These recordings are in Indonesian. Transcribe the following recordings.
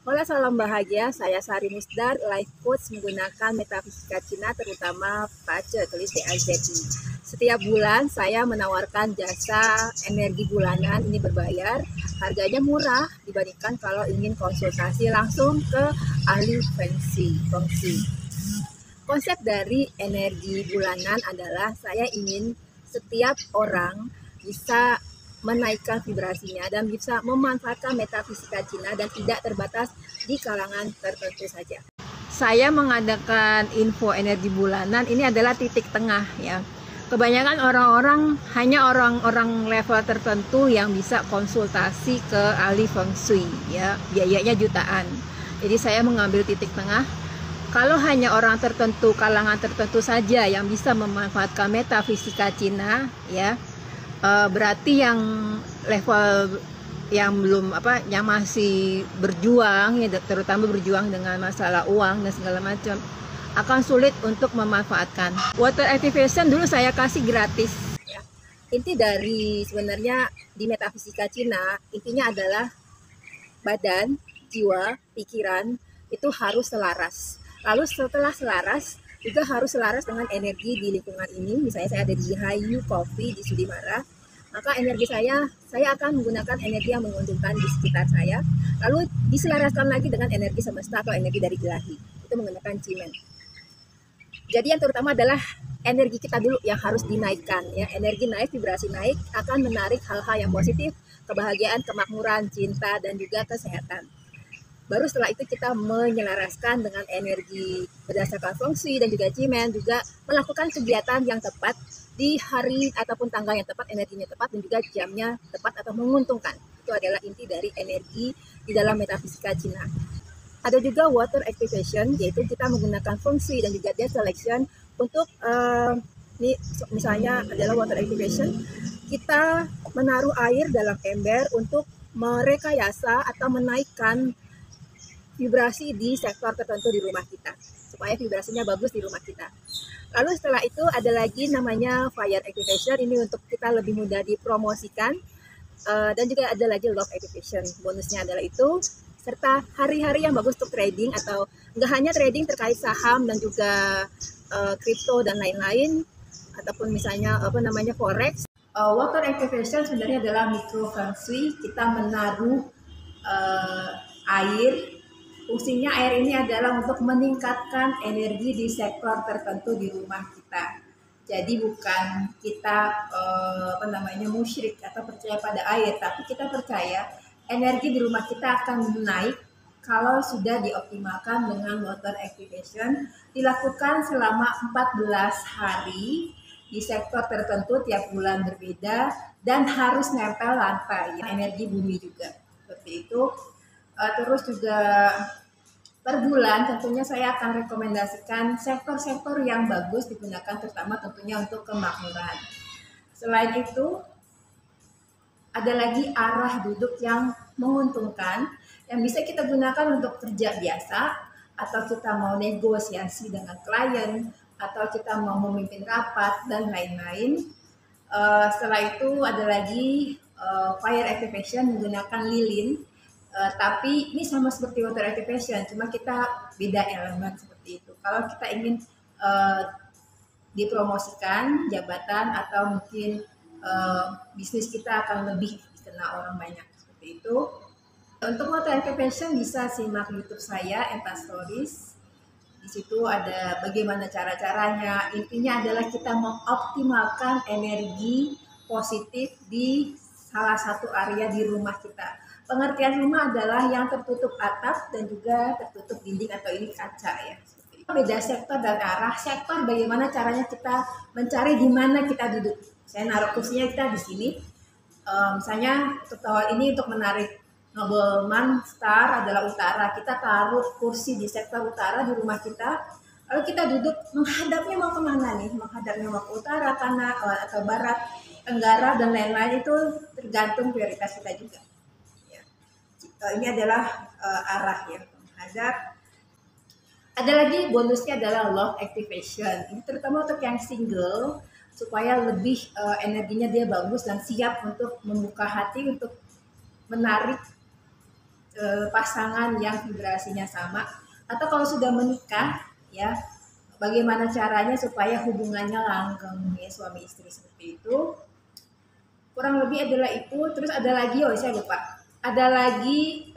Hola, salam bahagia. Saya Sari Musdar, life coach menggunakan metafisika Cina, terutama Pace, tulis DAZI. Setiap bulan saya menawarkan jasa energi bulanan, ini berbayar. Harganya murah dibandingkan kalau ingin konsultasi langsung ke ahli feng shui. Konsep dari energi bulanan adalah saya ingin setiap orang bisa menaikkan vibrasinya dan bisa memanfaatkan metafisika Cina dan tidak terbatas di kalangan tertentu saja. Saya mengadakan info energi bulanan ini adalah titik tengah ya. Kebanyakan orang-orang hanya orang-orang level tertentu yang bisa konsultasi ke ahli feng shui ya, biayanya jutaan. Jadi saya mengambil titik tengah. Kalau hanya orang tertentu, kalangan tertentu saja yang bisa memanfaatkan metafisika Cina ya, berarti yang level yang belum yang masih berjuang ya, terutama berjuang dengan masalah uang dan segala macam, akan sulit untuk memanfaatkan. Water activation dulu saya kasih gratis ya. Inti dari sebenarnya di metafisika Cina, intinya adalah badan, jiwa, pikiran itu harus selaras. Lalu setelah selaras, juga harus selaras dengan energi di lingkungan ini. Misalnya saya ada di Hayu Coffee di Sudimara, maka energi saya akan menggunakan energi yang menguntungkan di sekitar saya. Lalu diselaraskan lagi dengan energi semesta atau energi dari ilahi. Itu menggunakan cimen. Jadi yang terutama adalah energi kita dulu yang harus dinaikkan ya. Energi naik, vibrasi naik akan menarik hal-hal yang positif, kebahagiaan, kemakmuran, cinta, dan juga kesehatan. Baru setelah itu kita menyelaraskan dengan energi berdasarkan feng shui dan juga cimen, juga melakukan kegiatan yang tepat di hari ataupun tanggal yang tepat, energinya tepat, dan juga jamnya tepat atau menguntungkan. Itu adalah inti dari energi di dalam metafisika Cina. Ada juga water activation, yaitu kita menggunakan feng shui dan juga date selection untuk ini misalnya adalah water activation. Kita menaruh air dalam ember untuk merekayasa atau menaikkan vibrasi di sektor tertentu di rumah kita supaya vibrasinya bagus di rumah kita. Lalu setelah itu ada lagi namanya fire activation, ini untuk kita lebih mudah dipromosikan, dan juga ada lagi love activation. Bonusnya adalah itu, serta hari-hari yang bagus untuk trading, atau nggak hanya trading terkait saham dan juga kripto dan lain-lain, ataupun misalnya forex. Water activation sebenarnya adalah micro feng shui. Kita menaruh air. Fungsinya air ini adalah untuk meningkatkan energi di sektor tertentu di rumah kita. Jadi bukan kita musyrik atau percaya pada air, tapi kita percaya energi di rumah kita akan naik kalau sudah dioptimalkan dengan water activation, dilakukan selama 14 hari di sektor tertentu tiap bulan berbeda, dan harus nempel lantai ya, energi bumi juga seperti itu. Terus juga per bulan tentunya saya akan rekomendasikan sektor-sektor yang bagus digunakan, terutama tentunya untuk kemakmuran. Selain itu ada lagi arah duduk yang menguntungkan yang bisa kita gunakan untuk kerja biasa, atau kita mau negosiasi dengan klien, atau kita mau memimpin rapat dan lain-lain. Setelah itu ada lagi fire activation menggunakan lilin. Tapi ini sama seperti water activation, cuma kita beda elemen seperti itu. Kalau kita ingin dipromosikan jabatan atau mungkin bisnis kita akan lebih dikenal orang banyak seperti itu. Untuk water activation bisa simak YouTube saya, Enta Stories. Di situ ada bagaimana cara-caranya. Intinya adalah kita mengoptimalkan energi positif di salah satu area di rumah kita. Pengertian rumah adalah yang tertutup atap dan juga tertutup dinding, atau ini kaca ya. Beda sektor dan arah. Sektor bagaimana caranya kita mencari di mana kita duduk. Saya naruh kursinya kita di sini. Misalnya ini untuk menarik nobleman star adalah utara. Kita taruh kursi di sektor utara di rumah kita. Lalu kita duduk menghadapnya mau kemana nih? Menghadapnya mau ke utara, kanan, atau barat, tenggara, dan lain-lain. Itu tergantung prioritas kita juga. Ini adalah arah ya, menghadap. Ada lagi bonusnya adalah love activation. Ini terutama untuk yang single, supaya lebih energinya dia bagus dan siap untuk membuka hati untuk menarik pasangan yang vibrasinya sama, atau kalau sudah menikah ya, bagaimana caranya supaya hubungannya langgeng ya, suami istri seperti itu. Kurang lebih adalah itu. Terus ada lagi, oh saya lupa, ada lagi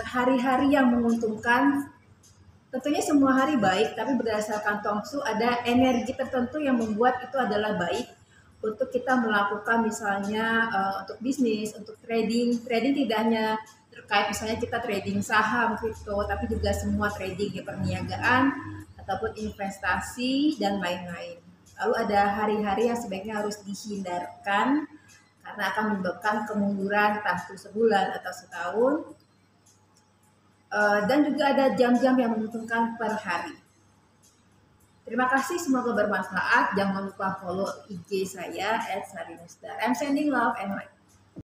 hari-hari yang menguntungkan. Tentunya semua hari baik, tapi berdasarkan Tongsu ada energi tertentu yang membuat itu adalah baik untuk kita melakukan, misalnya untuk bisnis, untuk trading. Trading tidak hanya terkait misalnya kita trading saham, kripto, tapi juga semua trading di perniagaan ataupun investasi dan lain-lain. Lalu ada hari-hari yang sebaiknya harus dihindarkan karena akan menyebabkan kemunduran entah itu sebulan atau setahun. Dan juga ada jam-jam yang menguntungkan per hari. Terima kasih, semoga bermanfaat. Jangan lupa follow IG saya @sarimusdar. I'm sending love and light.